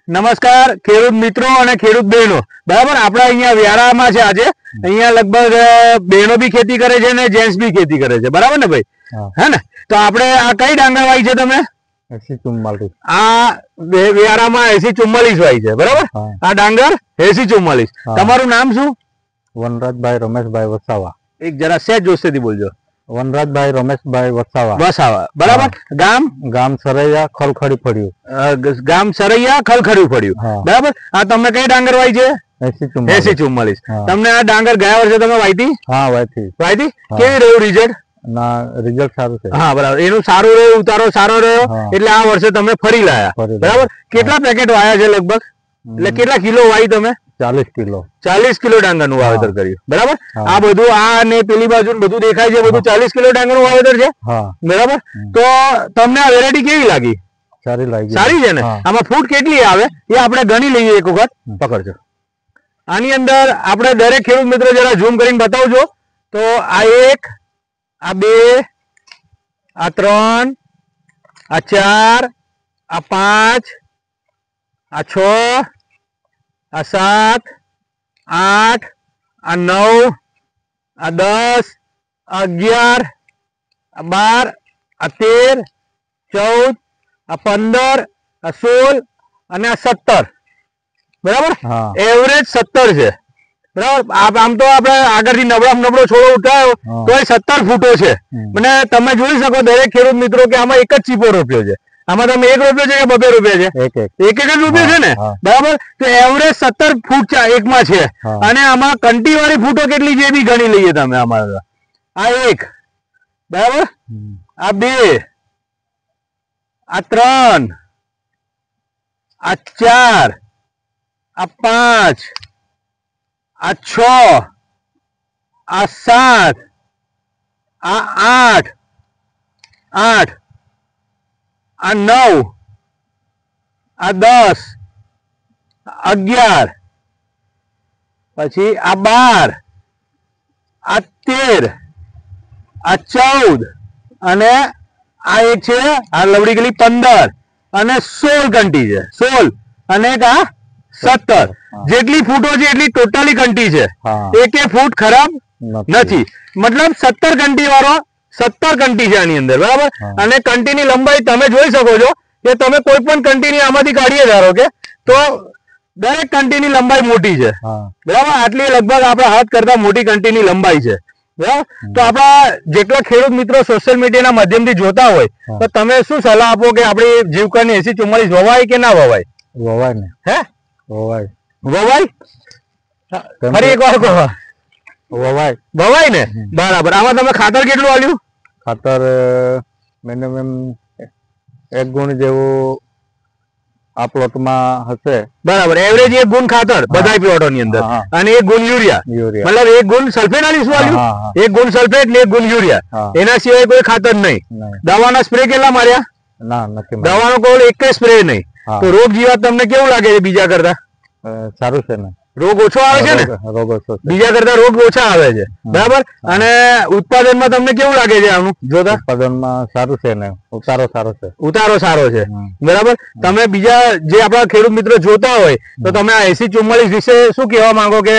નમસ્કાર ખેડૂત મિત્રો અને ખેડૂત બહેનો। બરાબર, આપણે અહીંયા વ્યારામાં છે આજે। અહીંયા લગભગ બહેનો બી ખેતી કરે છે અને જેન્ટ્સ બી ખેતી કરે છે, બરાબર ને ભાઈ? હે ને? તો આપણે આ કઈ ડાંગર વાવી છે તમે? 8044। આ વ્યારામાં 8044 વાવી છે, બરાબર? આ ડાંગર 8044। તમારું નામ શું? વનરાજભાઈ રમેશભાઈ વસાવા। એક જરા સહેજ જોશેથી બોલજો। વનરાજભાઈ રમેશભાઈ વસાવા। વસાવા, બરાબર। ગામ? ગામ સરૈયા ખલખડી પડ્યું। ગામ સરૈયા ખલખડ્યું પડ્યું, બરાબર। આ તમે કઈ ડાંગર વાવી છે? 8044। તમને આ ડાંગર ગયા વર્ષે તમે વાવી? હા, વાવી। કેવી રહ્યું રિઝલ્ટ? ના, રિઝલ્ટ સારું છે। હા, બરાબર। એનું સારું રહ્યું, ઉતારો સારો રહ્યો, એટલે આ વર્ષે તમે ફરી લાયા, બરાબર। કેટલા પેકેટ વાયા છે લગભગ? એટલે કેટલા કિલો વાવી તમે? 40 કિલો। 40 કિલો ડાંગર નું વાવેતર કર્યું, બરાબર। આ બધું આ ને પેલી બાજુ બધું દેખાય છે, બધું 40 કિલો ડાંગર નું વાવેતર છે, બરાબર। તો તમને આ વેરાયટી કેવી લાગી? સારી લાગી। સારી છે ને? આમાં ફૂટ કેટલી આવે એ આપણે ગણી લઈએ, એક વખત પકડજો। આની અંદર આપણે દરેક ખેડૂત મિત્રો જરા ઝૂમ કરીને બતાવજો તો આ 1, આ 2, આ 3, આ 4, આ 5, આ 6, આ 7, 8, આ 9, આ 10, આ 11, આ 12, આ 13, 14, આ 15, આ 16 અને આ 17, બરાબર? એવરેજ 17 છે, બરાબર। આમ તો આપણે આગળથી નબળો છોડો ઉઠાયો તો એ 17 ફૂટો છે। મને તમે જોઈ શકો દરેક ખેડૂત મિત્રો કે આમાં એક જ ચીપો રોપ્યો છે। આમાં તમે 1 રૂપિયો છે કે 2 રૂપિયા છે? એક જ રૂપિયો છે ને, બરાબર। તો એવરેજ 17 ફૂટ એકમાં છે, અને આમાં કંટી વાળી ફૂટો કેટલી છે એ બી ગણી લઈએ તમે। આમાં આ 1, બરાબર, આ 2, આ 3, આ 4, આ 5, આ 6, આ 7, આ 8, આ 9, આ 10, આ 11, પછી આ 12, આ 13, આ 14 અને આ એક છે આ લવડી ગલી 15 અને 16 કંટી છે, 16 અને એક આ 17। જેટલી ફૂટો છે એટલી ટોટલી કંટી છે, એકે ફૂટ ખરાબ નથી। મતલબ 17 કંટી વાળો 17 કંટી છે આની અંદર, બરાબર। અને કંટીની લંબાઈ તમે જોઈ શકો છો કે તમે કોઈ પણ કંટીની આમાંથી કાઢીએ ધારો કે તો દરેક કંટીની લંબાઈ મોટી છે, બરાબર। આટલી લગભગ આપણા હાથ કરતા મોટી કંટીની લંબાઈ છે, બરાબર। તો આપણા જેટલા ખેડૂત મિત્રો સોશિયલ મીડિયાના માધ્યમથી જોતા હોય તો તમે શું સલાહ આપો કે આપણી જીવકાની 8044 વવાય કે ના વવાય? વવાય ને। હે? વવાય। ફરી એક વાર કહો। વવાય ને, બરાબર। આમાં તમે ખાતર કેટલું આલ્યું? ખાતર મિનિમમ 1 ગુણ જેવું આ પ્લોટમાં હશે, બરાબર। એવરેજ 1 ગુણ ખાતર બધા પ્લોટોની અંદર, અને 1 ગુણ યુરિયા, મતલબ 1 ગુણ સલ્ફેટ આલી શું આલ્યું? 1 ગુણ સલ્ફેટ ને 1 ગુણ યુરિયા, એના સિવાય કોઈ ખાતર નહીં। દવાના સ્પ્રે કેટલા માર્યા? ના, નથી। દવાનો કોઈ એક સ્પ્રે નહીં। તો રોગ જીવાત તમને કેવું લાગે છે બીજા કરતા? સારું છે ને, રોગ ઓછો આવે છે ને? રોગ ઓછો, બીજા કરતા રોગ ઓછા આવે છે, બરાબર। અને ઉત્પાદનમાં તમને કેવું લાગે છે આનું જોતા? ઉત્પાદનમાં સારું છે ને, ઉતારો સારો છે। ઉતારો સારો છે, બરાબર। તમે બીજા જે આપણા ખેડૂત મિત્રો જોતા હોય તો તમે આ 8044 વિશે શું કહેવા માંગો કે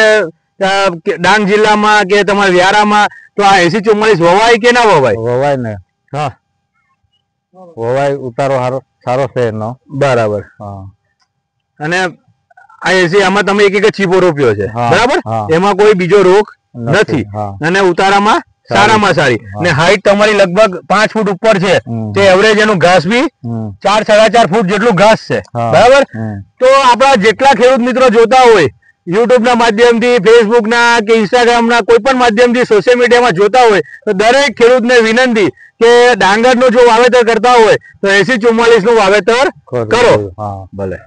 ડાંગ જિલ્લામાં કે તમારા વ્યારામાં તો આ 8044 વવાય કે ના વવાય? વવાય ને। હા, વવાય, ઉતારો સારો છે એનો, બરાબર। અને આ 80 આમાં તમે એક ચીપો રોપ્યો છે, બરાબર। એમાં કોઈ બીજો રોગ નથી, અને ઉતારામાં સારામાં સારી, ને હાઈટ તમારી લગભગ 5 ફૂટ ઉપર છે, તે એવરેજ એનું ઘાસ બી 4 સાડા 4 ફૂટ જેટલું ઘાસ છે, બરાબર। તો આપણા જેટલા ખેડૂત મિત્રો જોતા હોય યુટ્યુબ ના માધ્યમથી, ફેસબુક ના કે ઇન્સ્ટાગ્રામ ના કોઈ પણ માધ્યમથી સોશિયલ મીડિયામાં જોતા હોય તો દરેક ખેડૂતને વિનંતી કે ડાંગરનું જો વાવેતર કરતા હોય તો 8044 નું વાવેતર કરો, ભલે।